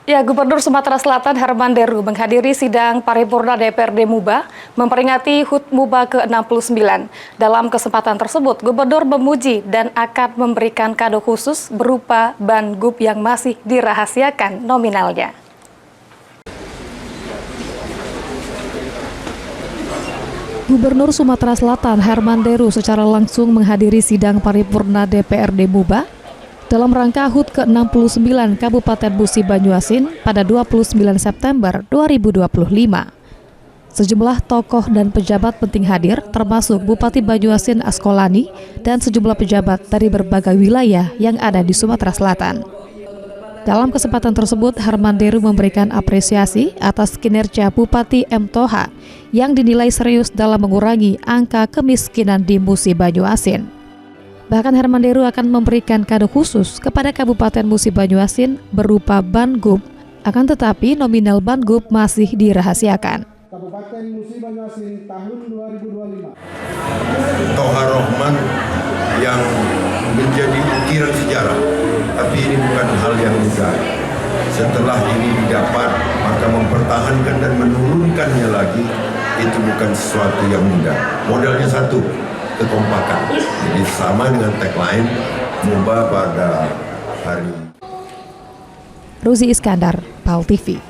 Ya, Gubernur Sumatera Selatan Herman Deru menghadiri sidang paripurna DPRD Muba memperingati HUT Muba ke-69. Dalam kesempatan tersebut, Gubernur memuji dan akan memberikan kado khusus berupa ban GUP yang masih dirahasiakan nominalnya. Gubernur Sumatera Selatan Herman Deru secara langsung menghadiri sidang paripurna DPRD Muba dalam rangka HUT ke-69 Kabupaten Musi Banyuasin pada 29 September 2025. Sejumlah tokoh dan pejabat penting hadir, termasuk Bupati Banyuasin Askolani dan sejumlah pejabat dari berbagai wilayah yang ada di Sumatera Selatan. Dalam kesempatan tersebut, Herman Deru memberikan apresiasi atas kinerja Bupati M. Toha yang dinilai serius dalam mengurangi angka kemiskinan di Musi Banyuasin. Bahkan Herman Deru akan memberikan kado khusus kepada Kabupaten Musi Banyuasin berupa ban GUP, akan tetapi nominal ban GUP masih dirahasiakan. Kabupaten Musi Banyuasin tahun 2025. Toha Rohman yang menjadi ukiran sejarah, tapi ini bukan hal yang mudah. Setelah ini didapat, maka mempertahankan dan menurunkannya lagi itu bukan sesuatu yang mudah. Modalnya satu, kekompakan. Jadi sama dengan tagline Muba pada hari. Rozi Iskandar, PAL TV.